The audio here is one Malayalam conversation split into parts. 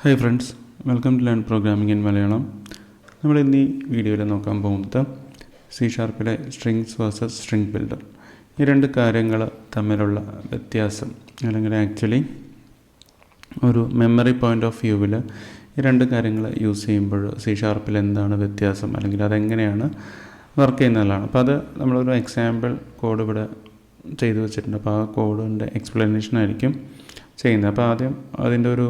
Hi friends, welcome to Learn Programming in Malayalam. നമ്മൾ ഇന്ന് ഈ വീഡിയോയിൽ നോക്കാൻ പോകുന്നത് C#ലെ സ്ട്രിങ്സ് വേഴ്സസ് സ്ട്രിംഗ് ബിൽഡർ. ഈ രണ്ട് കാര്യങ്ങൾ തമ്മിലുള്ള വ്യത്യാസം അല്ലെങ്കിൽ ആക്ച്വലി ഒരു മെമ്മറി പോയിൻ്റ് ഓഫ് വ്യൂവിൽ ഈ രണ്ട് കാര്യങ്ങൾ യൂസ് ചെയ്യുമ്പോൾ C#ൽ എന്താണ് വ്യത്യാസം അല്ലെങ്കിൽ അതെങ്ങനെയാണ് വർക്ക് ചെയ്യുന്നതാണ്. അപ്പോൾ അത് നമ്മളൊരു എക്സാമ്പിൾ കോഡ് ഇവിടെ ചെയ്തു വെച്ചിട്ടുണ്ട്. അപ്പോൾ ആ കോഡിൻ്റെ എക്സ്പ്ലനേഷൻ ആയിരിക്കും ചെയ്യുന്നത്. അപ്പോൾ ആദ്യം അതിൻ്റെ ഒരു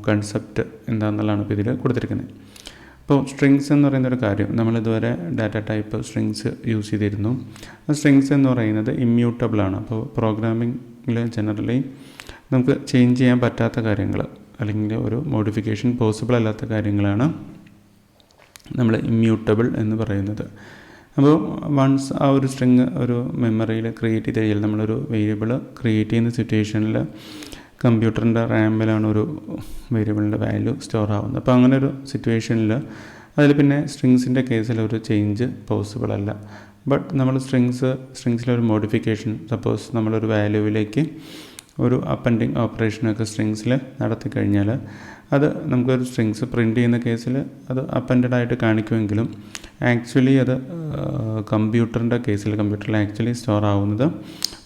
കൺസെപ്റ്റ് എന്താണെന്നുള്ളതാണ് ഇപ്പോൾ ഇതിൽ കൊടുത്തിരിക്കുന്നത്. അപ്പോൾ സ്ട്രിങ്സ് എന്ന് പറയുന്നൊരു കാര്യം നമ്മളിതുവരെ ഡാറ്റ ടൈപ്പ് സ്ട്രിങ്സ് യൂസ് ചെയ്തിരുന്നു. ആ സ്ട്രിങ്സ് എന്ന് പറയുന്നത് ഇമ്മ്യൂട്ടബിൾ ആണ്. അപ്പോൾ പ്രോഗ്രാമിങ്ങിൽ ജനറലി നമുക്ക് ചേഞ്ച് ചെയ്യാൻ പറ്റാത്ത കാര്യങ്ങൾ അല്ലെങ്കിൽ ഒരു മോഡിഫിക്കേഷൻ പോസിബിൾ അല്ലാത്ത കാര്യങ്ങളാണ് നമ്മൾ ഇമ്മ്യൂട്ടബിൾ എന്ന് പറയുന്നത്. അപ്പോൾ വൺസ് ആ ഒരു സ്ട്രിങ് ഒരു മെമ്മറിയിൽ ക്രിയേറ്റ് ചെയ്ത് കഴിഞ്ഞാൽ നമ്മളൊരു വേരിയബിൾ ക്രിയേറ്റ് ചെയ്യുന്ന സിറ്റുവേഷനിൽ കമ്പ്യൂട്ടറിൻ്റെ റാമിലാണ് ഒരു വേരിയബിളിൻ്റെ വാല്യൂ സ്റ്റോർ ആവുന്നത്. അപ്പോൾ അങ്ങനെ ഒരു സിറ്റുവേഷനിൽ അതിൽ പിന്നെ സ്ട്രിങ്സിൻ്റെ കേസിൽ ഒരു ചേഞ്ച് പോസിബിൾ അല്ല. ബട്ട് നമ്മൾ സ്ട്രിങ്സിലൊരു മോഡിഫിക്കേഷൻ സപ്പോസ് നമ്മളൊരു വാല്യൂവിലേക്ക് ഒരു appending ഓപ്പറേഷനൊക്കെ സ്ട്രിങ്സിൽ നടത്തി കഴിഞ്ഞാൽ അത് നമുക്കൊരു സ്ട്രിങ്സ് പ്രിൻ്റ് ചെയ്യുന്ന കേസിൽ അത് അപ്പൻഡഡ് ആയിട്ട് കാണിക്കുമെങ്കിലും ആക്ച്വലി അത് കമ്പ്യൂട്ടറിൽ ആക്ച്വലി സ്റ്റോർ ആവുന്നത്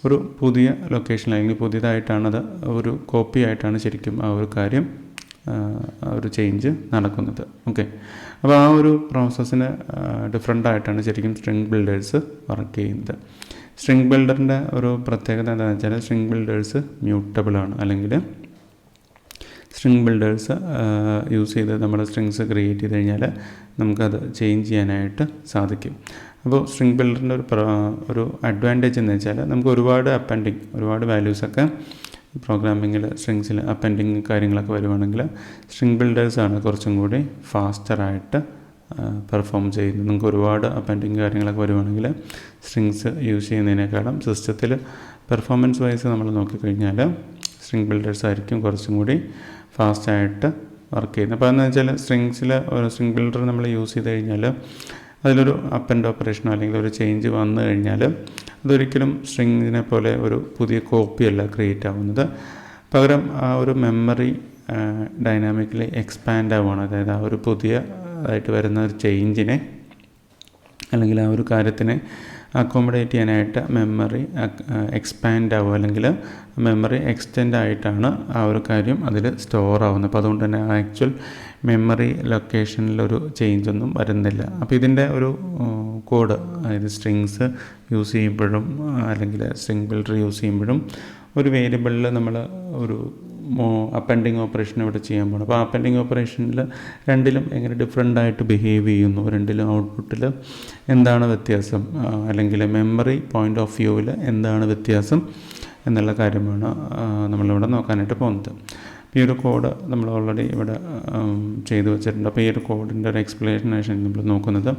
ഒരു പുതിയ ലൊക്കേഷനിൽ അല്ലെങ്കിൽ പുതിയതായിട്ടാണത് ഒരു കോപ്പി ആയിട്ടാണ് ശരിക്കും ആ ഒരു കാര്യം ഒരു ചേഞ്ച് നടക്കുന്നത്. ഓക്കെ, അപ്പോൾ ആ ഒരു പ്രോസസ്സിന് ഡിഫറെൻ്റ് ആയിട്ടാണ് ശരിക്കും സ്ട്രിംഗ് ബിൽഡേഴ്സ് വർക്ക് ചെയ്യുന്നത്. സ്ട്രിംഗ് ബിൽഡറിൻ്റെ ഒരു പ്രത്യേകത എന്താണെന്ന് വെച്ചാൽ സ്ട്രിംഗ് ബിൽഡേഴ്സ് മ്യൂട്ടബിൾ ആണ്. അല്ലെങ്കിൽ സ്ട്രിംഗ് ബിൽഡേഴ്സ് യൂസ് ചെയ്ത് നമ്മൾ സ്ട്രിങ്സ് ക്രിയേറ്റ് ചെയ്ത് കഴിഞ്ഞാൽ നമുക്കത് ചേഞ്ച് ചെയ്യാനായിട്ട് സാധിക്കും. അപ്പോൾ സ്ട്രിംഗ് ബിൽഡറിൻ്റെ ഒരു അഡ്വാൻറ്റേജ് എന്ന് വെച്ചാൽ നമുക്ക് ഒരുപാട് വാല്യൂസൊക്കെ പ്രോഗ്രാമിങ്ങിൽ സ്ട്രിങ്സിൽ അപ്പെൻഡിങ് കാര്യങ്ങളൊക്കെ വരുവാണെങ്കിൽ സ്ട്രിംഗ് ബിൽഡേഴ്സാണ് കുറച്ചും കൂടി ഫാസ്റ്ററായിട്ട് പെർഫോം ചെയ്യുന്നത്. നമുക്ക് ഒരുപാട് അപ്പെൻഡിങ് കാര്യങ്ങളൊക്കെ വരുവാണെങ്കിൽ സ്ട്രിങ്സ് യൂസ് ചെയ്യുന്നതിനേക്കാളും സിസ്റ്റത്തിൽ പെർഫോമൻസ് വൈസ് നമ്മൾ നോക്കിക്കഴിഞ്ഞാൽ സ്ട്രിംഗ് ബിൽഡേഴ്സ് ആയിരിക്കും കുറച്ചും കൂടി ഫാസ്റ്റായിട്ട് വർക്ക് ചെയ്യുന്നത്. അപ്പോൾ എന്ന് വെച്ചാൽ ഒരു സ്ട്രിംഗ് ബിൽഡർ നമ്മൾ യൂസ് ചെയ്ത് കഴിഞ്ഞാൽ അതിലൊരു അപ്പൻഡ് ഓപ്പറേഷനോ അല്ലെങ്കിൽ ഒരു ചേഞ്ച് വന്നു കഴിഞ്ഞാൽ അതൊരിക്കലും സ്ട്രിങ്ങിനെ പോലെ ഒരു പുതിയ കോപ്പിയല്ല ക്രിയേറ്റ് ആവുന്നത്. പകരം ആ ഒരു മെമ്മറി ഡൈനാമിക്കലി എക്സ്പാൻഡ് ആവുകയാണ്. അതായത് ആ ഒരു പുതിയതായിട്ട് വരുന്ന ഒരു ചേഞ്ചിനെ അല്ലെങ്കിൽ ആ ഒരു കാര്യത്തിനെ അക്കോമഡേറ്റ് ചെയ്യാനായിട്ട് മെമ്മറി എക്സ്പാൻഡ് ആവുക അല്ലെങ്കിൽ മെമ്മറി എക്സ്റ്റെൻഡ് ആയിട്ടാണ് ആ ഒരു കാര്യം അതിൽ സ്റ്റോർ ആവുന്നത്. അപ്പോൾ അതുകൊണ്ട് തന്നെ ആക്ച്വൽ മെമ്മറി ലൊക്കേഷനിലൊരു ചേഞ്ച് ഒന്നും വരുന്നില്ല. അപ്പോൾ ഇതിൻ്റെ ഒരു കോഡ്, അതായത് സ്ട്രിങ്സ് യൂസ് ചെയ്യുമ്പോഴും അല്ലെങ്കിൽ സ്ട്രിംഗ് ബിൽഡർ യൂസ് ചെയ്യുമ്പോഴും ഒരു വേരിയബിളിൽ നമ്മൾ ഒരു അപ്പെൻഡിങ് ഓപ്പറേഷൻ ഇവിടെ ചെയ്യാൻ പോകണം. അപ്പോൾ അപ്പെൻഡിങ് ഓപ്പറേഷനിൽ രണ്ടിലും എങ്ങനെ ഡിഫറെൻ്റ് ആയിട്ട് ബിഹേവ് ചെയ്യുന്നു, രണ്ടിലും ഔട്ട്പുട്ടിൽ എന്താണ് വ്യത്യാസം, അല്ലെങ്കിൽ മെമ്മറി പോയിൻ്റ് ഓഫ് വ്യൂവിൽ എന്താണ് വ്യത്യാസം എന്നുള്ള കാര്യമാണ് നമ്മളിവിടെ നോക്കാനായിട്ട് പോകുന്നത്. ഈ ഒരു കോഡ് നമ്മൾ ഓൾറെഡി ഇവിടെ ചെയ്തു വെച്ചിട്ടുണ്ട്. അപ്പോൾ ഈ ഒരു കോഡിൻ്റെ ഒരു എക്സ്പ്ലനേഷൻ നമ്മൾ നോക്കുന്നത്.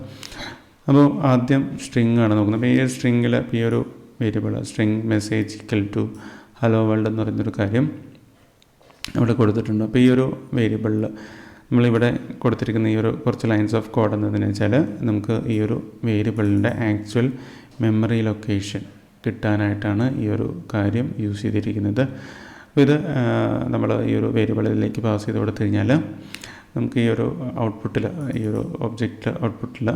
അപ്പോൾ ആദ്യം സ്ട്രിങ് ആണ് നോക്കുന്നത്. അപ്പോൾ ഈ സ്ട്രിങ്ങിൽ ഈ ഒരു variable string message equal to hello world എന്ന് പറയുന്നൊരു കാര്യം അവിടെ കൊടുത്തിട്ടുണ്ട്. അപ്പോൾ ഈ ഒരു വേരിയബിളിൽ നമ്മളിവിടെ കൊടുത്തിരിക്കുന്ന ഈ ഒരു കുറച്ച് ലൈൻസ് ഓഫ് കോഡ് എന്നതെന്ന് വെച്ചാൽ നമുക്ക് ഈ ഒരു വേരിയബിളിൻ്റെ ആക്ച്വൽ മെമ്മറി ലൊക്കേഷൻ കിട്ടാനായിട്ടാണ് ഈ ഒരു കാര്യം യൂസ് ചെയ്തിരിക്കുന്നത്. അപ്പോൾ ഇത് നമ്മൾ ഈ ഒരു വേരിയബിളിലേക്ക് പാസ് ചെയ്ത് കൊടുത്തു കഴിഞ്ഞാൽ നമുക്ക് ഈ ഒരു ഔട്ട്പുട്ടിൽ ഈ ഒരു ഒബ്ജക്റ്റ് ഔട്ട്പുട്ടിൽ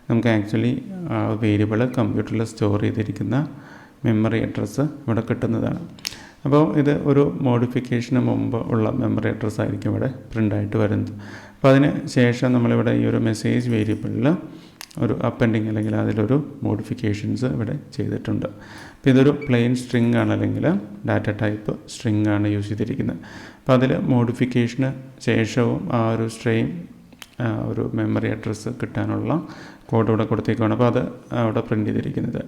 നമുക്ക് ആക്ച്വലി ആ വേരിയബിൾ കമ്പ്യൂട്ടറിൽ സ്റ്റോർ ചെയ്തിരിക്കുന്ന മെമ്മറി അഡ്രസ്സ് ഇവിടെ കിട്ടുന്നതാണ്. അപ്പോൾ ഇത് ഒരു മോഡിഫിക്കേഷന് മുമ്പ് ഉള്ള മെമ്മറി അഡ്രസ്സ് ആയിരിക്കും ഇവിടെ പ്രിൻ്റായിട്ട് വരുന്നത്. അപ്പോൾ അതിന് ശേഷം നമ്മളിവിടെ ഈ ഒരു മെസ്സേജ് വേരിയബിളിൽ ഒരു അപ്പെൻഡിങ് അല്ലെങ്കിൽ അതിലൊരു മോഡിഫിക്കേഷൻസ് ഇവിടെ ചെയ്തിട്ടുണ്ട്. അപ്പോൾ ഇതൊരു പ്ലെയിൻ സ്ട്രിങ് ആണ് അല്ലെങ്കിൽ ഡാറ്റ ടൈപ്പ് സ്ട്രിങ് ആണ് യൂസ് ചെയ്തിരിക്കുന്നത്. അപ്പോൾ അതിൽ മോഡിഫിക്കേഷന് ശേഷവും ആ ഒരു ഒരു മെമ്മറി അഡ്രസ്സ് കിട്ടാനുള്ള കോഡ് ഇവിടെ കൊടുത്തേക്കാണ്. അപ്പോൾ അത് അവിടെ പ്രിൻ്റ് ചെയ്തിരിക്കുന്നത്.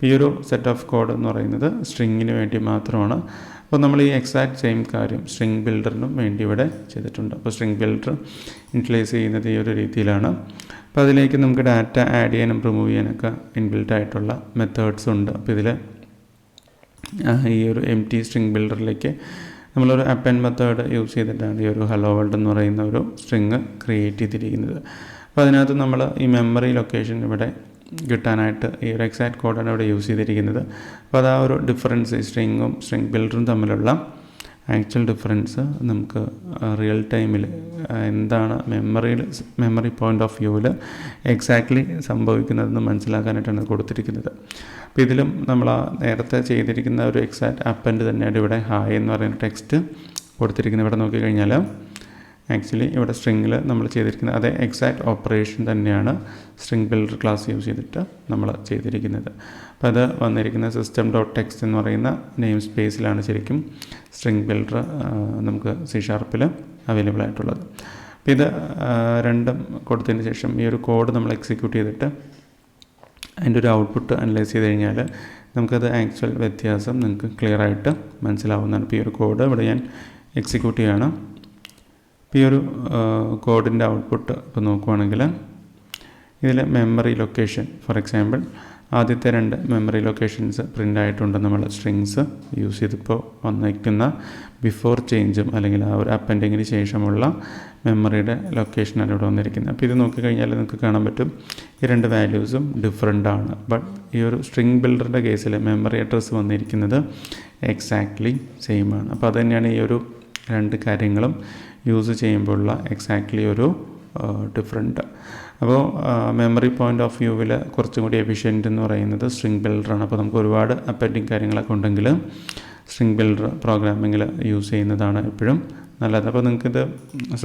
ഈ ഒരു സെറ്റ് ഓഫ് കോഡ് എന്ന് പറയുന്നത് സ്ട്രിങ്ങിന് വേണ്ടി മാത്രമാണ്. അപ്പോൾ നമ്മൾ ഈ എക്സാക്ട് സെയിം കാര്യം സ്ട്രിംഗ് ബിൽഡറിനും വേണ്ടി ഇവിടെ ചെയ്തിട്ടുണ്ട്. അപ്പോൾ സ്ട്രിംഗ് ബിൽഡർ ഇൻട്രൊഡ്യൂസ് ചെയ്യുന്നത് ഈ ഒരു രീതിയിലാണ്. അപ്പോൾ അതിലേക്ക് നമുക്ക് ഡാറ്റ ആഡ് ചെയ്യാനും റിമൂവ് ചെയ്യാനൊക്കെ ഇൻബിൽറ്റ് ആയിട്ടുള്ള മെത്തേഡ്സ് ഉണ്ട്. അപ്പോൾ ഇതിൽ ഈ ഒരു എംപ്റ്റി സ്ട്രിംഗ് ബിൽഡറിലേക്ക് നമ്മളൊരു അപ്പെൻഡ് മെത്തേഡ് യൂസ് ചെയ്തിട്ടാണ് ഈ ഒരു ഹലോ വേൾഡ് എന്ന് പറയുന്ന ഒരു സ്ട്രിങ് ക്രിയേറ്റ് ചെയ്തിരിക്കുന്നത്. അപ്പോൾ അതിനകത്ത് നമ്മൾ ഈ മെമ്മറി ലൊക്കേഷൻ ഇവിടെ കിട്ടാനായിട്ട് ഈ ഒരു എക്സാക്ട് കോഡാണ് ഇവിടെ യൂസ് ചെയ്തിരിക്കുന്നത്. അപ്പോൾ അത് ആ ഒരു ഡിഫറൻസ് സ്ട്രിങ്ങും സ്ട്രിംഗ് ബിൽഡറും തമ്മിലുള്ള ആക്ച്വൽ ഡിഫറൻസ് നമുക്ക് റിയൽ ടൈമിൽ എന്താണ് മെമ്മറി പോയിൻ്റ് ഓഫ് വ്യൂവിൽ എക്സാക്ട്ലി സംഭവിക്കുന്നതെന്ന് മനസ്സിലാക്കാനായിട്ടാണ് കൊടുത്തിരിക്കുന്നത്. അപ്പോൾ ഇതിലും നമ്മൾ നേരത്തെ ചെയ്തിരിക്കുന്ന ഒരു എക്സാക്റ്റ് അപ്പൻഡ് തന്നെയാണ് ഇവിടെ ഹായ് എന്ന് പറയുന്ന ടെക്സ്റ്റ് കൊടുത്തിരിക്കുന്നത്. ഇവിടെ നോക്കിക്കഴിഞ്ഞാൽ ആക്ച്വലി ഇവിടെ സ്ട്രിങ്ങിൽ നമ്മൾ ചെയ്തിരിക്കുന്നത് അതേ എക്സാക്റ്റ് ഓപ്പറേഷൻ തന്നെയാണ് സ്ട്രിംഗ് ബിൽഡർ ക്ലാസ് യൂസ് ചെയ്തിട്ട് നമ്മൾ ചെയ്തിരിക്കുന്നത്. അപ്പോൾ അത് വന്നിരിക്കുന്ന system.text എന്ന് പറയുന്ന നെയിം സ്പേസിലാണ് ശരിക്കും സ്ട്രിംഗ് ബിൽഡർ നമുക്ക് C# അവൈലബിൾ ആയിട്ടുള്ളത്. അപ്പോൾ ഇത് രണ്ടും കൊടുത്തതിന് ശേഷം ഈ ഒരു കോഡ് നമ്മൾ എക്സിക്യൂട്ട് ചെയ്തിട്ട് അതിൻ്റെ ഒരു ഔട്ട്പുട്ട് അനലൈസ് ചെയ്ത് കഴിഞ്ഞാൽ നമുക്കത് ആക്ച്വൽ വ്യത്യാസം നിങ്ങൾക്ക് ക്ലിയർ ആയിട്ട് മനസ്സിലാവുന്നതാണ്. ഇപ്പോൾ ഈ ഒരു കോഡ് ഇവിടെ ഞാൻ എക്സിക്യൂട്ട് ചെയ്യുകയാണ്. ഇപ്പോൾ ഈ ഒരു കോഡിൻ്റെ ഔട്ട്പുട്ട് ഇപ്പോൾ നോക്കുവാണെങ്കിൽ ഇതിൽ മെമ്മറി ലൊക്കേഷൻ ഫോർ എക്സാമ്പിൾ ആദ്യത്തെ 2 മെമ്മറി ലൊക്കേഷൻസ് പ്രിൻ്റ് ആയിട്ടുണ്ട്. നമ്മൾ സ്ട്രിങ്സ് യൂസ് ചെയ്തിപ്പോൾ വന്നിരിക്കുന്ന ബിഫോർ ചേഞ്ചും അല്ലെങ്കിൽ ആ ഒരു അപ്പൻഡിങ്ങിന് ശേഷമുള്ള മെമ്മറിയുടെ ലൊക്കേഷനാണ് ഇവിടെ വന്നിരിക്കുന്നത്. അപ്പോൾ ഇത് നോക്കിക്കഴിഞ്ഞാൽ നിങ്ങൾക്ക് കാണാൻ പറ്റും ഈ 2 വാല്യൂസും ഡിഫറെൻ്റ് ആണ്. ബട്ട് ഈ ഒരു സ്ട്രിംഗ് ബിൽഡറിൻ്റെ കേസിൽ മെമ്മറി അഡ്രസ്സ് വന്നിരിക്കുന്നത് എക്സാക്ട്ലി സെയിം ആണ്. അപ്പോൾ അത് തന്നെയാണ് ഈ ഒരു 2 കാര്യങ്ങളും യൂസ് ചെയ്യുമ്പോഴുള്ള എക്സാക്ട്ലി ഒരു ഡിഫറെൻറ്റ്. അപ്പോൾ മെമ്മറി പോയിൻ്റ് ഓഫ് വ്യൂവിൽ കുറച്ചും കൂടി എഫിഷ്യൻ്റ് എന്ന് പറയുന്നത് സ്ട്രിംഗ് ബിൽഡറാണ്. അപ്പോൾ നമുക്ക് ഒരുപാട് അപ്പൻഡിങ് കാര്യങ്ങളൊക്കെ ഉണ്ടെങ്കിൽ സ്ട്രിംഗ് ബിൽഡർ പ്രോഗ്രാമിങ്ങിൽ യൂസ് ചെയ്യുന്നതാണ് എപ്പോഴും നല്ലത്. അപ്പോൾ നിങ്ങൾക്കിത്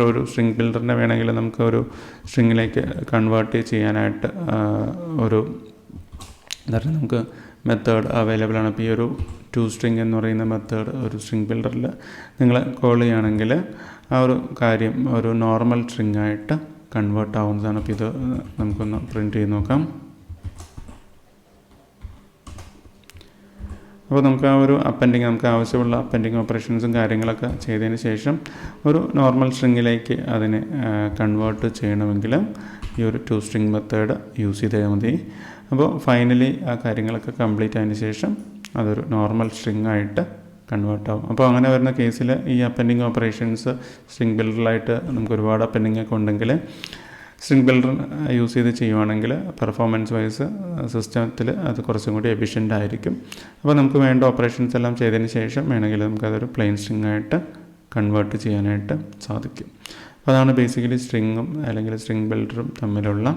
ഒരു സ്ട്രിംഗ് ബിൽഡറിനെ വേണമെങ്കിൽ നമുക്ക് ഒരു സ്ട്രിങ്ങിലേക്ക് കൺവേർട്ട് ചെയ്യാനായിട്ട് ഒരു എന്തായാലും നമുക്ക് മെത്തേഡ് അവൈലബിൾ ആണ്. അപ്പോൾ ഈ ഒരു toString എന്ന് പറയുന്ന മെത്തേഡ് ഒരു സ്ട്രിംഗ് ബിൽഡറിൽ നിങ്ങൾ കോൾ ചെയ്യുകയാണെങ്കിൽ ആ ഒരു കാര്യം ഒരു നോർമൽ സ്ട്രിംഗ് ആയിട്ട് കൺവേർട്ട് ആവുന്നതാണ്. അപ്പോൾ ഇത് നമുക്കൊന്ന് പ്രിൻറ്റ് ചെയ്ത് നോക്കാം. അപ്പോൾ നമുക്ക് ആ ഒരു അപ്പൻഡിങ് നമുക്ക് ആവശ്യമുള്ള അപ്പൻഡിങ് ഓപ്പറേഷൻസും കാര്യങ്ങളൊക്കെ ചെയ്തതിന് ശേഷം ഒരു നോർമൽ സ്ട്രിങ്ങിലേക്ക് അതിനെ കൺവേർട്ട് ചെയ്യണമെങ്കിൽ ഈ ഒരു toString മെത്തേഡ് യൂസ് ചെയ്താൽ മതി. അപ്പോൾ ഫൈനലി ആ കാര്യങ്ങളൊക്കെ കംപ്ലീറ്റ് ആയതിന് ശേഷം അതൊരു നോർമൽ സ്ട്രിങ് ആയിട്ട് കൺവേർട്ട് ആവും. അപ്പോൾ അങ്ങനെ വരുന്ന കേസിൽ ഈ അപ്പൻഡിങ് ഓപ്പറേഷൻസ് സ്ട്രിംഗ് ബിൽഡറിലായിട്ട് നമുക്ക് ഒരുപാട് അപ്പൻഡിങ് ഒക്കെ ഉണ്ടെങ്കിൽ സ്ട്രിംഗ് ബിൽഡർ യൂസ് ചെയ്ത് ചെയ്യുവാണെങ്കിൽ പെർഫോമൻസ് വൈസ് സിസ്റ്റത്തിൽ അത് കുറച്ചും കൂടി എഫിഷ്യൻ്റ് ആയിരിക്കും. അപ്പോൾ നമുക്ക് വേണ്ട ഓപ്പറേഷൻസ് എല്ലാം ചെയ്തതിന് ശേഷം വേണമെങ്കിൽ നമുക്കതൊരു പ്ലെയിൻ സ്ട്രിങ് ആയിട്ട് കൺവേർട്ട് ചെയ്യാനായിട്ട് സാധിക്കും. അപ്പോൾ അതാണ് ബേസിക്കലി സ്ട്രിങ്ങും അല്ലെങ്കിൽ സ്ട്രിംഗ് ബിൽഡറും തമ്മിലുള്ള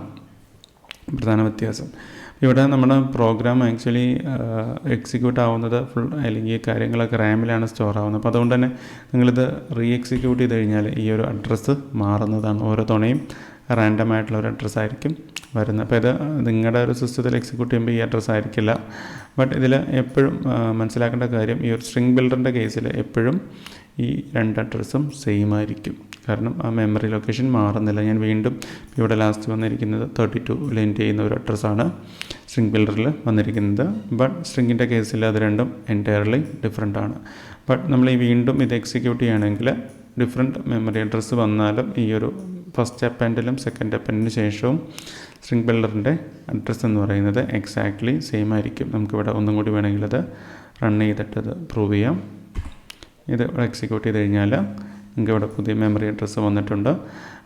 പ്രധാന വ്യത്യാസം. ഇവിടെ നമ്മുടെ പ്രോഗ്രാം ആക്ച്വലി എക്സിക്യൂട്ട് ആവുന്നത് ഫുൾ അല്ലെങ്കിൽ കാര്യങ്ങളൊക്കെ റാമിലാണ് സ്റ്റോർ ആവുന്നത്. അപ്പോൾ അതുകൊണ്ട് തന്നെ നിങ്ങളിത് എക്സിക്യൂട്ട് ചെയ്ത് കഴിഞ്ഞാൽ ഈ ഒരു അഡ്രസ്സ് മാറുന്നതാണ്. ഓരോ തവണയും റാൻഡം ആയിട്ടുള്ള ഒരു അഡ്രസ്സ് ആയിരിക്കും വരുന്നത്. അപ്പോൾ ഇത് നിങ്ങളുടെ ഒരു സിസ്റ്റത്തിൽ എക്സിക്യൂട്ട് ചെയ്യുമ്പോൾ ഈ അഡ്രസ്സ് ആയിരിക്കില്ല. ബട്ട് ഇതിൽ എപ്പോഴും മനസ്സിലാക്കേണ്ട കാര്യം ഈ ഒരു സ്ട്രിംഗ് ബിൽഡറിൻ്റെ കേസിൽ എപ്പോഴും ഈ 2 അഡ്രസ്സും സെയിം ആയിരിക്കും. കാരണം ആ മെമ്മറി ലൊക്കേഷൻ മാറുന്നില്ല. ഞാൻ വീണ്ടും ഇവിടെ ലാസ്റ്റ് വന്നിരിക്കുന്നത് 32 എൻഡ് ചെയ്യുന്ന ഒരു അഡ്രസ്സാണ് സ്ട്രിംഗ് ബിൽഡറിൽ വന്നിരിക്കുന്നത്. ബട്ട് സ്ട്രിങ്ങിൻ്റെ കേസിൽ അത് രണ്ടും എൻറ്റയർലി ഡിഫറെൻ്റ് ആണ്. ബട്ട് നമ്മൾ ഈ വീണ്ടും ഇത് എക്സിക്യൂട്ട് ചെയ്യുകയാണെങ്കിൽ ഡിഫറെൻറ്റ് മെമ്മറി അഡ്രസ്സ് വന്നാലും ഈ ഒരു ഫസ്റ്റ് അപ്പൻഡിലും സെക്കൻഡ് അപ്പൻഡിന് ശേഷവും സ്ട്രിംഗ് ബിൽഡറിൻ്റെ അഡ്രസ്സ് എന്ന് പറയുന്നത് എക്സാക്ട്ലി സെയിം ആയിരിക്കും. നമുക്കിവിടെ ഒന്നും കൂടി വേണമെങ്കിൽ അത് റൺ ചെയ്തിട്ട് അത് പ്രൂവ് ചെയ്യാം. ഇത് എക്സിക്യൂട്ട് ചെയ്ത് കഴിഞ്ഞാൽ നിങ്ങൾക്ക് ഇവിടെ പുതിയ മെമ്മറി അഡ്രസ്സ് വന്നിട്ടുണ്ട്.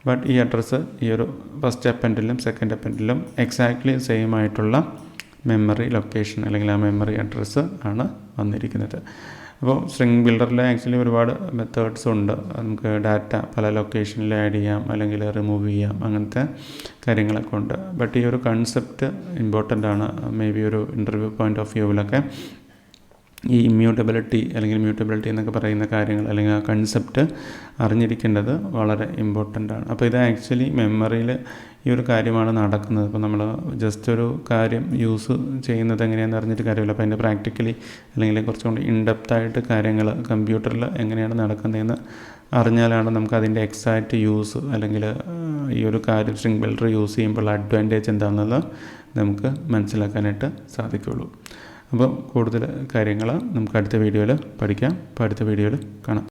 ബട്ട് ഈ അഡ്രസ്സ് ഈ ഒരു ഫസ്റ്റ് അപ്പൻഡിലും സെക്കൻഡ് അപ്പൻഡിലും എക്സാക്ട്ലി സെയിം ആയിട്ടുള്ള മെമ്മറി ലൊക്കേഷൻ അല്ലെങ്കിൽ ആ മെമ്മറി അഡ്രസ്സ് ആണ് വന്നിരിക്കുന്നത്. അപ്പോൾ സ്ട്രിംഗ് ബിൽഡറിൽ ആക്ച്വലി ഒരുപാട് മെത്തേഡ്സ് ഉണ്ട്. നമുക്ക് ഡാറ്റ പല ലൊക്കേഷനിൽ ആഡ് ചെയ്യാം അല്ലെങ്കിൽ റിമൂവ് ചെയ്യാം, അങ്ങനത്തെ കാര്യങ്ങളൊക്കെ ഉണ്ട്. ബട്ട് ഈ ഒരു കൺസെപ്റ്റ് ഇമ്പോർട്ടൻ്റ് ആണ്. മേ ബി ഒരു ഇൻ്റർവ്യൂ പോയിൻ്റ് ഓഫ് വ്യൂവിലൊക്കെ ഈ ഇമ്മ്യൂട്ടബിലിറ്റി അല്ലെങ്കിൽ മ്യൂട്ടബിലിറ്റി എന്നൊക്കെ പറയുന്ന കാര്യങ്ങൾ അല്ലെങ്കിൽ ആ കൺസെപ്റ്റ് അറിഞ്ഞിരിക്കേണ്ടത് വളരെ ഇമ്പോർട്ടൻ്റ് ആണ്. അപ്പോൾ ഇത് ആക്ച്വലി മെമ്മറിയിൽ ഈ ഒരു കാര്യമാണ് നടക്കുന്നത്. ഇപ്പോൾ നമ്മൾ ജസ്റ്റ് ഒരു കാര്യം യൂസ് ചെയ്യുന്നത് എങ്ങനെയാണെന്ന് അറിഞ്ഞിട്ട് കാര്യമില്ല. അപ്പോൾ അതിൻ്റെ പ്രാക്ടിക്കലി അല്ലെങ്കിൽ കുറച്ചും കൂടി ഇൻഡെപ്തായിട്ട് കാര്യങ്ങൾ കമ്പ്യൂട്ടറിൽ എങ്ങനെയാണ് നടക്കുന്നതെന്ന് അറിഞ്ഞാലാണ് നമുക്ക് അതിൻ്റെ എക്സാക്റ്റ് യൂസ് അല്ലെങ്കിൽ ഈ ഒരു കാര്യം സ്ട്രിംഗ് ബിൽഡർ യൂസ് ചെയ്യുമ്പോൾ അഡ്വാൻറ്റേജ് എന്താണെന്നുള്ളത് നമുക്ക് മനസ്സിലാക്കാനായിട്ട് സാധിക്കുകയുള്ളൂ. അപ്പോൾ കൂടുതൽ കാര്യങ്ങൾ നമുക്ക് അടുത്ത വീഡിയോയിൽ പഠിക്കാം. അപ്പോൾ അടുത്ത വീഡിയോയിൽ കാണാം.